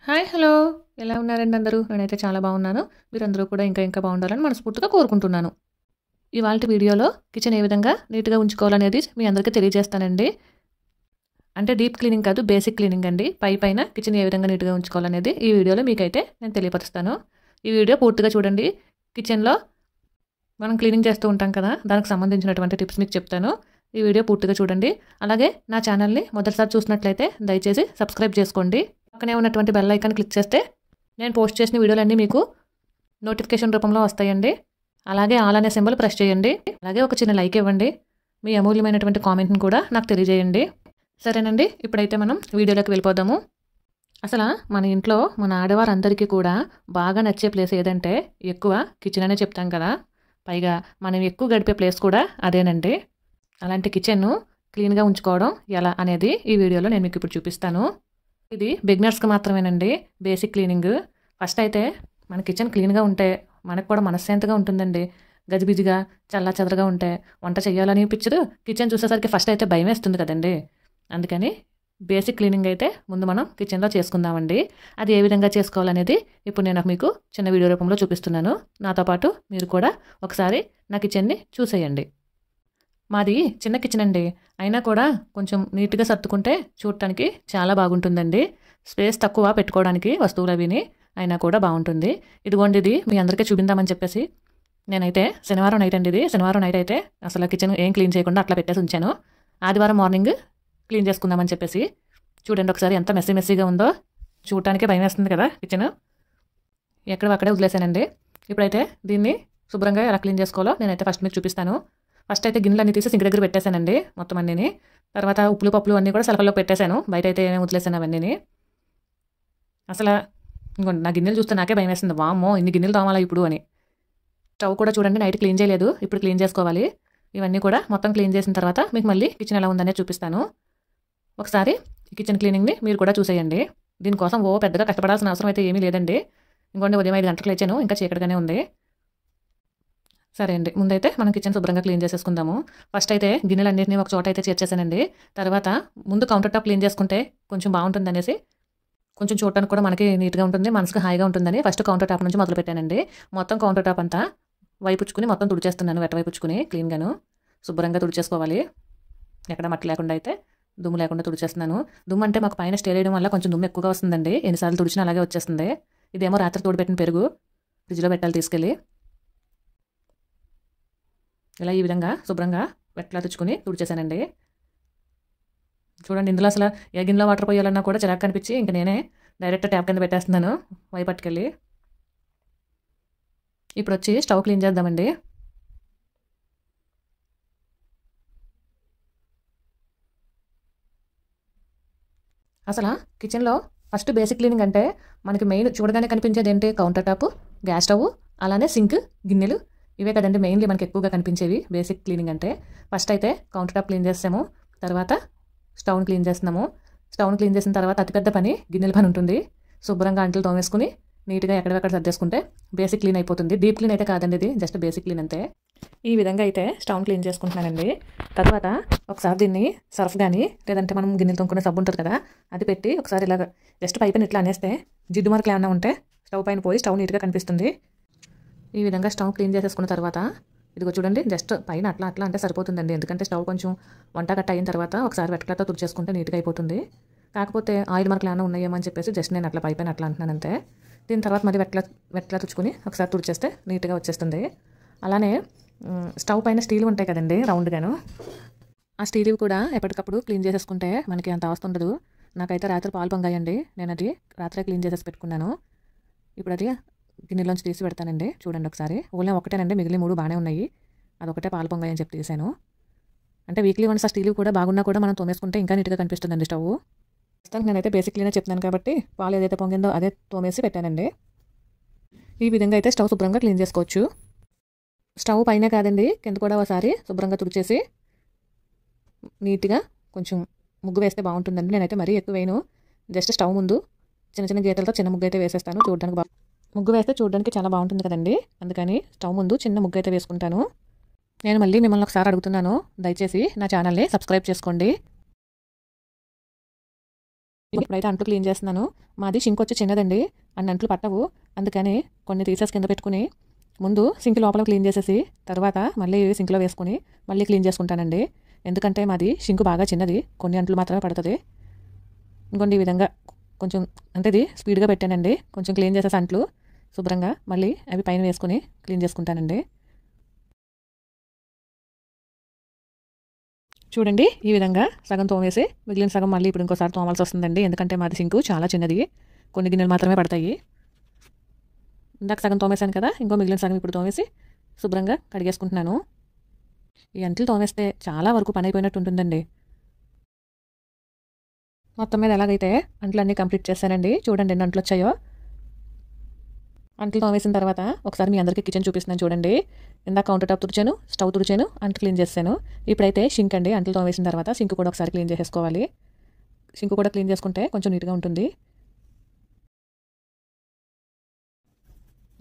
Hi hello ఎలా ఉన్నారండి అందరూ? నేనైతే చాలా బాగున్నాను. మీరందరూ కూడా ఇంకా బాగుండాలని మనస్ఫూర్తిగా కోరుకుంటున్నాను. ఇవాళ వీడియోలో కిచెన్ ఏ విధంగా నీట్గా ఉంచుకోవాలనేది మీ అందరికీ తెలియజేస్తానండి. అంటే డీప్ క్లీనింగ్ కాదు, బేసిక్ క్లీనింగ్ అండి. పైన కిచెన్ ఏ విధంగా నీట్గా ఉంచుకోవాలనేది ఈ వీడియోలో మీకైతే నేను తెలియపరుస్తాను. ఈ వీడియో పూర్తిగా చూడండి. కిచెన్లో మనం క్లీనింగ్ చేస్తూ ఉంటాం కదా, దానికి సంబంధించినటువంటి టిప్స్ మీకు చెప్తాను. ఈ వీడియో పూర్తిగా చూడండి. అలాగే నా ఛానల్ని మొదటిసారి చూసినట్లయితే దయచేసి సబ్స్క్రైబ్ చేసుకోండి. పక్కనే ఉన్నటువంటి బెల్ ఐకాన్ క్లిక్ చేస్తే నేను పోస్ట్ చేసిన వీడియోలన్నీ మీకు నోటిఫికేషన్ రూపంలో వస్తాయండి. అలాగే ఆల్ అనే సింబల్ ప్రెస్ చేయండి. అలాగే ఒక చిన్న లైక్ ఇవ్వండి. మీ అమూల్యమైనటువంటి కామెంట్ని కూడా నాకు తెలియజేయండి. సరేనండి, ఇప్పుడైతే మనం వీడియోలోకి వెళ్ళిపోదాము. అసలు మన ఇంట్లో మన ఆడవారందరికీ కూడా బాగా నచ్చే ప్లేస్ ఏదంటే ఎక్కువ కిచెన్ అనే చెప్తాం కదా. పైగా మనం ఎక్కువ గడిపే ప్లేస్ కూడా అదేనండి. అలాంటి కిచెన్ను క్లీన్గా ఉంచుకోవడం ఎలా అనేది ఈ వీడియోలో నేను మీకు ఇప్పుడు చూపిస్తాను. ఇది బిగినర్స్కి మాత్రమేనండి, బేసిక్ క్లీనింగ్. ఫస్ట్ అయితే మన కిచెన్ క్లీన్గా ఉంటే మనకు కూడా మనశ్శాంతిగా ఉంటుందండి. గజిబిజిగా చల్లాచెదరగా ఉంటే వంట చేయాలనిపించదు. కిచెన్ చూసేసరికి ఫస్ట్ అయితే భయం వేస్తుంది కదండి. అందుకని బేసిక్ క్లీనింగ్ అయితే ముందు మనం కిచెన్లో చేసుకుందామండి. అది ఏ విధంగా చేసుకోవాలనేది ఇప్పుడు నేను మీకు చిన్న వీడియో రూపంలో చూపిస్తున్నాను. నాతో పాటు మీరు కూడా ఒకసారి నా కిచెన్ని చూసేయండి. మాది చిన్న కిచెన్ అండి, అయినా కూడా కొంచెం నీట్గా సర్దుకుంటే చూడటానికి చాలా బాగుంటుందండి. స్పేస్ తక్కువ పెట్టుకోవడానికి వస్తువులు అవిని, అయినా కూడా బాగుంటుంది. ఇదిగోండి, ఇది మీ అందరికీ చూపిందామని చెప్పేసి నేనైతే శనివారం నైట్ అండి, ఇది శనివారం నైట్ అయితే అసలు కిచెన్ ఏం క్లీన్ చేయకుండా అట్లా పెట్టేసి ఉంచాను. ఆదివారం మార్నింగ్ క్లీన్ చేసుకుందామని చెప్పేసి చూడండి ఒకసారి ఎంత మెస్సీగా ఉందో. చూడటానికే భయం వేస్తుంది కదా కిచెన్. అక్కడే వదిలేసానండి. ఇప్పుడైతే దీన్ని శుభ్రంగా ఎలా క్లీన్ చేసుకోవాలో నేనైతే ఫస్ట్ మీకు చూపిస్తాను. ఫస్ట్ అయితే గిన్నెలు అన్నీ తీసి సింక్ దగ్గర పెట్టేశానండి మొత్తం అన్నీని. తర్వాత ఉప్పులు పప్పులు అన్నీ కూడా సలకల్లో పెట్టేశాను. బయట అయితే ఏమేమి వదిలేసాను అవన్నీని. అసలు ఇంకోండి, నా గిన్నెలు చూస్తే నాకే భయం వేస్తుంది. వామ్మో, ఇన్ని గిన్నెలు తోమాలా ఇప్పుడు అని. స్టవ్ కూడా చూడండి నైట్ క్లీన్ చేయలేదు, ఇప్పుడు క్లీన్ చేసుకోవాలి. ఇవన్నీ కూడా మొత్తం క్లీన్ చేసిన తర్వాత మీకు మళ్ళీ కిచెన్ ఎలా ఉందనే చూపిస్తాను. ఒకసారి ఈ కిచెన్ క్లీనింగ్ని మీరు కూడా చూసేయండి. దీనికోసం పెద్దగా కష్టపడాల్సిన అవసరం అయితే ఏమీ లేదండి. ఇంకోండి, ఉదయం 5 గంటలకు లేచాను, ఇంకా చీకటిగానే ఉంది. సరే అండి, ముందైతే మనం కిచెన్ శుభ్రంగా క్లీన్ చేసేసుకుందాము. ఫస్ట్ అయితే గిన్నెలన్నింటినీ ఒక చోట అయితే చేర్చేసానండి. తర్వాత ముందు కౌంటర్ టాప్ క్లీన్ చేసుకుంటే కొంచెం బాగుంటుంది అనేసి, కొంచెం చూడటానికి కూడా మనకి నీట్గా ఉంటుంది, మనసుకు హాయిగా ఉంటుందని ఫస్ట్ కౌంటర్ టాప్ నుంచి మొదలు పెట్టానండి. మొత్తం కౌంటర్ టాప్ అంతా వైపుచ్చుకుని మొత్తం తుడిచేస్తున్నాను. వైపుచ్చుకుని క్లీన్గాను శుభ్రంగా తుడిచేసుకోవాలి. ఎక్కడ మట్టి లేకుండా అయితే దుమ్ము లేకుండా తుడిచేస్తున్నాను. దుమ్ము అంటే మాకు పైన స్టే చేయడం వల్ల కొంచెం దుమ్ము ఎక్కువగా వస్తుందండి. ఎన్నిసార్లు తుడిచినా అలాగే వచ్చేస్తుంది. ఇదేమో రాత్రి తోడుపెట్టిన పెరుగు, ఫ్రిడ్జ్లో పెట్టాలి తీసుకెళ్ళి. ఇలా ఈ విధంగా శుభ్రంగా వెట్లా తెచ్చుకొని తుడిచేసానండి. చూడండి, ఇందులో అసలు ఏ గిన్నెలో వాటర్ పోయాలన్నా కూడా చిరాకు కనిపించి ఇంకా నేనే డైరెక్ట్ ట్యాప్ కింద పెట్టేస్తున్నాను పట్టుకెళ్ళి. ఇప్పుడు వచ్చి స్టవ్ క్లీన్ చేద్దామండి. అసలు కిచెన్లో ఫస్ట్ బేసిక్ క్లీనింగ్ అంటే మనకి మెయిన్ చూడగానే కనిపించేది ఏంటి? కౌంటర్ టాప్, గ్యాస్ స్టవ్, అలానే సింక్, గిన్నెలు. ఇవే కదండి మెయిన్లీ మనకి ఎక్కువగా కనిపించేవి బేసిక్ క్లీనింగ్ అంటే. ఫస్ట్ అయితే కౌంటర్ టాప్ క్లీన్ చేస్తాము, తర్వాత స్టవ్ని క్లీన్ చేస్తున్నాము. స్టవ్ని క్లీన్ చేసిన తర్వాత అతిపెద్ద పని గిన్నెల పని ఉంటుంది. శుభ్రంగా అంట్లు తోమేసుకుని నీట్గా ఎక్కడెక్కడ సర్దేసుకుంటే బేసిక్ క్లీన్ అయిపోతుంది. డీప్ క్లీన్ అయితే కాదండి, ఇది జస్ట్ బేసిక్ క్లీన్ అంతే. ఈ విధంగా అయితే స్టవ్ని క్లీన్ చేసుకుంటున్నానండి. తర్వాత ఒకసారి దీన్ని సర్ఫ్ కానీ లేదంటే మనం గిన్నెలు తొమ్ముకునే సబ్బు ఉంటుంది కదా, అది పెట్టి ఒకసారి ఇలాగ జస్ట్ పైన ఇట్లా అనేస్తే జిడ్డు మార్కులు ఏమైనా ఉంటే స్టవ్ పైన పోయి స్టవ్ నీట్గా కనిపిస్తుంది. ఈ విధంగా స్టవ్ క్లీన్ చేసేసుకున్న తర్వాత ఇదిగో చూడండి, జస్ట్ పైన అట్లా అంటే సరిపోతుందండి. ఎందుకంటే స్టవ్ కొంచెం వంట కట్ట అయిన తర్వాత ఒకసారి వెట్లతో తుడిచేసుకుంటే నీట్గా అయిపోతుంది. కాకపోతే ఆయిల్ మార్కులు ఏమైనా ఉన్నాయేమో అని చెప్పేసి జస్ట్ నేను అట్లా పైన అట్లా అంటున్నాను అంతే. దీని తర్వాత మళ్ళీ వెట్లా తుడుచుకొని ఒకసారి తుడిచేస్తే నీట్గా వచ్చేస్తుంది. అలానే స్టవ్ పైన స్టీల్ ఉంటాయి కదండి రౌండ్గాను, ఆ స్టీల్ కూడా ఎప్పటికప్పుడు క్లీన్ చేసేసుకుంటే మనకి అంత అవస్థ ఉండదు. నాకైతే రాత్రి పాలు పొంగాయండి, నేను అది రాత్రే క్లీన్ చేసేసి పెట్టుకున్నాను. ఇప్పుడు అది గిన్నెలోంచి తీసి పెడతానండి. చూడండి ఒకసారి, ఓన్లీ ఒకటేనండి, మిగిలిన 3 బాగానే ఉన్నాయి. అదొకటే పాలు పొంగాయి అని చెప్పి తీసాను. అంటే వీక్లీ వన్స్ ఆ స్టీల్ కూడా బాగున్నా కూడా మనం తోమేసుకుంటే ఇంకా నీట్గా కనిపిస్తుందండి స్టవ్. ప్రస్తుతానికి నేనైతే బేసిక్ క్లీనే చెప్తున్నాను కాబట్టి పాలు ఏదైతే పొంగిందో అదే తోమేసి పెట్టానండి. ఈ విధంగా అయితే స్టవ్ శుభ్రంగా క్లీన్ చేసుకోవచ్చు. స్టవ్ పైనే కాదండి, కింద కూడా ఒకసారి శుభ్రంగా తుడిచేసి నీట్గా కొంచెం ముగ్గు వేస్తే బాగుంటుందండి. నేనైతే మరీ ఎక్కువ వేయను, జస్ట్ స్టవ్ ముందు చిన్న గీతలతో చిన్న ముగ్గు అయితే వేసేస్తాను. చూడడానికి ముగ్గు వేస్తే చూడడానికి చాలా బాగుంటుంది కదండి, అందుకని స్టవ్ ముందు చిన్న ముగ్గు అయితే వేసుకుంటాను. నేను మళ్ళీ మిమ్మల్ని ఒకసారి అడుగుతున్నాను, దయచేసి నా ఛానల్ని సబ్స్క్రైబ్ చేసుకోండి. ఇప్పుడైతే అంట్లు క్లీన్ చేస్తున్నాను. మాది సింక్ వచ్చి చిన్నదండి, అన్ని అంట్లు పట్టవు. అందుకని కొన్ని తీసేసి కింద పెట్టుకుని ముందు సింక్ లోపల క్లీన్ చేసేసి తర్వాత మళ్ళీ సింక్లో వేసుకుని మళ్ళీ క్లీన్ చేసుకుంటానండి. ఎందుకంటే మాది సింక్ బాగా చిన్నది, కొన్ని అంట్లు మాత్రమే పడుతుంది. ఇంకొండి ఈ విధంగా కొంచెం అంటే ఇది స్పీడ్గా పెట్టానండి. కొంచెం క్లీన్ చేసేసి అంట్లు శుభ్రంగా మళ్ళీ అవి పైన వేసుకుని క్లీన్ చేసుకుంటానండి. చూడండి ఈ విధంగా సగం తోమేసి మిగిలిన సగం మళ్ళీ ఇప్పుడు ఇంకోసారి తోమాల్సి వస్తుందండి. ఎందుకంటే మాది సింకు చాలా చిన్నది, కొన్ని గిన్నెలు మాత్రమే పడతాయి. ఇందాక సగం తోమేశాను కదా, ఇంకో మిగిలిన సగం ఇప్పుడు తోమేసి శుభ్రంగా కడిగేసుకుంటున్నాను. ఈ అంట్లు తోమేస్తే చాలా వరకు పని అయిపోయినట్టు ఉంటుందండి. మొత్తం మీద ఎలాగైతే అంట్లన్నీ కంప్లీట్ చేశానండి. చూడండి ఎన్ని అంట్లు వచ్చాయో. అంట్లు తోమేసిన తర్వాత ఒకసారి మీ అందరికీ కిచెన్ చూపిస్తున్నాను చూడండి. ఇందాక కౌంటర్ టాప్ తుడిచాను, స్టవ్ తుడిచాను, అంట్లు క్లీన్ చేశాను. ఇప్పుడైతే సింక్ అండి. అంట్లు తోమేసిన తర్వాత సింక్ కూడా ఒకసారి క్లీన్ చేసేసుకోవాలి. సింక్ కూడా క్లీన్ చేసుకుంటే కొంచెం నీట్గా ఉంటుంది.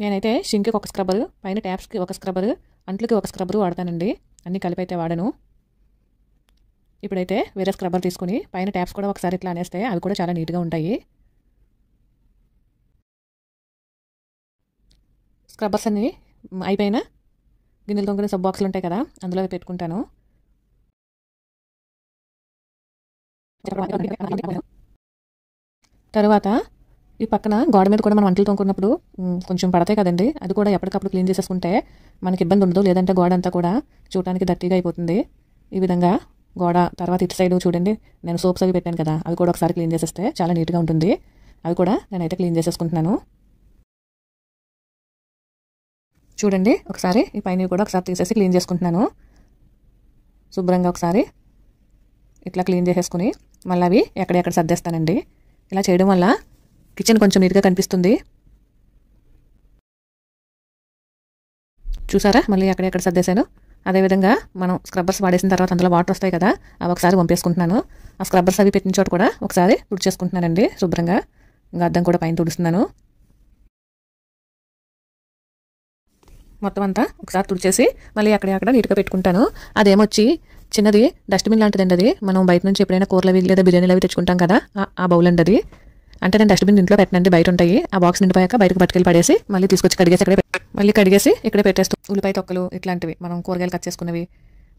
నేనైతే సింక్కి ఒక స్క్రబ్బరు, పైన ట్యాప్స్కి ఒక స్క్రబ్బరు, అంట్లకి ఒక స్క్రబ్బరు వాడతానండి. అన్నీ కలిపి అయితే వాడను. ఇప్పుడైతే వేరే స్క్రబ్బర్ తీసుకుని పైన ట్యాప్స్ కూడా ఒకసారి ఇట్లా అనేస్తే అవి కూడా చాలా నీట్గా ఉంటాయి. స్క్రబ్బర్స్ అన్నీ అయిపోయిన గిన్నెలు తొంగునే సబ్ బాక్సులు ఉంటాయి కదా, అందులో అవి పెట్టుకుంటాను. తర్వాత ఈ పక్కన గోడ మీద కూడా మనం అంట్లు తోముకున్నప్పుడు కొంచెం పడతాయి కదండి, అది కూడా ఎప్పటికప్పుడు క్లీన్ చేసేసుకుంటే మనకి ఇబ్బంది ఉండదు. లేదంటే గోడ అంతా కూడా చూడటానికి డర్టీగా అయిపోతుంది. ఈ విధంగా గోడ తర్వాత ఇటు సైడ్ చూడండి, నేను సోప్స్ అవి పెట్టాను కదా, అవి కూడా ఒకసారి క్లీన్ చేసేస్తే చాలా నీట్గా ఉంటుంది. అవి కూడా నేనైతే క్లీన్ చేసేసుకుంటున్నాను. చూడండి ఒకసారి ఈ పైన కూడా ఒకసారి తీసేసి క్లీన్ చేసుకుంటున్నాను. శుభ్రంగా ఒకసారి ఇట్లా క్లీన్ చేసేసుకుని మళ్ళీ అవి ఎక్కడెక్కడ సర్దేస్తానండి. ఇలా చేయడం వల్ల కిచెన్ కొంచెం నీట్గా కనిపిస్తుంది. చూసారా మళ్ళీ ఎక్కడెక్కడ సర్దేశాను. అదేవిధంగా మనం స్క్రబ్బర్స్ వాడేసిన తర్వాత అందులో వాటర్ వస్తాయి కదా, అవి ఒకసారి పంపేసుకుంటున్నాను. ఆ స్క్రబ్బర్స్ అవి పెట్టిన చోట కూడా ఒకసారి తుడిచేసుకుంటున్నానండి శుభ్రంగా. ఇంకా అద్దం కూడా పైన తుడుస్తున్నాను. మొత్తం అంతా ఒకసారి తుడిచేసి మళ్ళీ అక్కడ నీట్గా పెట్టుకుంటాను. అదేమొచ్చి చిన్నది డస్ట్బిన్ లాంటిదండి. అది మనం బయట నుంచి ఎప్పుడైనా కూరలు లేదా బిర్యానీలు అవి తెచ్చుకుంటాం కదా, ఆ బౌల్ అండి అది. అంటే నేను డస్ట్బిన్ ఇంట్లో పెట్టనండి, బయట ఉంటాయి. ఆ బాక్స్ నిండిపోయాక బయటకు పట్టుకెళ్ళి పడేసి మళ్ళీ తీసుకొచ్చి కడిగేసి ఇక్కడే పెట్టేస్తూ ఉల్లిపాయ తొక్కలు ఇట్లాంటివి మనం కూరగాయలు కట్ చేసుకున్నవి,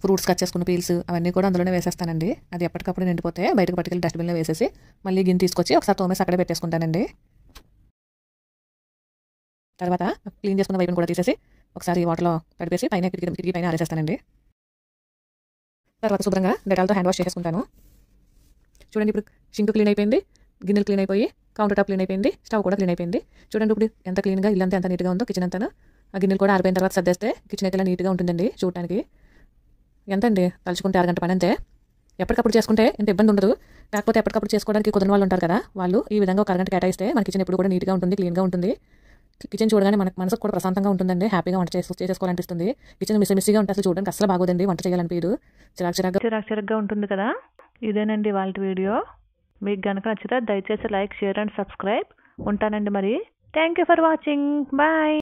ఫ్రూట్స్ కట్ చేసుకున్న పీల్స్ అవన్నీ కూడా అందులోనే వేసేస్తానండి. అది ఎప్పటికప్పుడు నిండిపోతే బయటకు పట్టుకెళ్ళి డస్ట్బిన్లో వేసేసి మళ్ళీ గిన్నె తీసుకొచ్చి ఒకసారి తోమేసి అక్కడే పెట్టేసుకుంటానండి. తర్వాత క్లీన్ చేసుకున్న వైపుని కూడా తీసేసి ఒకసారి వాటర్లో తడిపేసి పైన కిటికీ పైన ఆరేసేస్తానండి. తర్వాత శుభ్రంగా డెటాల్తో హ్యాండ్ వాష్ చేసుకుంటాను. చూడండి ఇప్పుడు సింక్ క్లీన్ అయిపోయింది, గిన్నెలు క్లీన్ అయిపోయి, కౌంటర్ టాప్ క్లీన్ అయిపోయింది, స్టవ్ కూడా క్లీన్ అయిపోయింది. చూడండి ఇప్పుడు ఎంత క్లీన్గా ఇల్లంతా ఎంత నీట్గా ఉందో, కిచెన్ అంతా. ఆ గిన్నెలు కూడా ఆరిపోయిన తర్వాత సర్దేస్తే కిచెన్ అయితే నీట్గా ఉంటుందండి చూడటానికి. ఎంత అండి తలుచుకుంటే అరగంట పని అంతే. ఎప్పటికప్పుడు చేసుకుంటే ఇంత ఇబ్బంది ఉండదు. కాకపోతే ఎప్పటికప్పుడు చేసుకోవడానికి కుదరని వాళ్ళు ఉంటారు కదా, వాళ్ళు ఈ విధంగా ఒక అరగంట కేటాయిస్తే మన కిచెన్ ఎప్పుడు కూడా నీట్గా ఉంటుంది, క్లీన్గా ఉంటుంది. కిచెన్ చూడగానే మనకు కూడా ప్రశాంతంగా ఉంటుందండి. హ్యాపీగా వంట చేసుకోవాలనిపిస్తుంది. కిచెన్ మిస్సీగా ఉంటే అసలు చూడడానికి అసలు బాగోదండి, వంట చేయాలనిపించదు. చిరాకుగా ఉంటుంది కదా. ఇదేనండి వాళ్ళ వీడియో. మీకు కనుక నచ్చితే దయచేసి లైక్, షేర్ అండ్ సబ్స్క్రైబ్. ఉంటానండి మరి. Thank you for watching. Bye.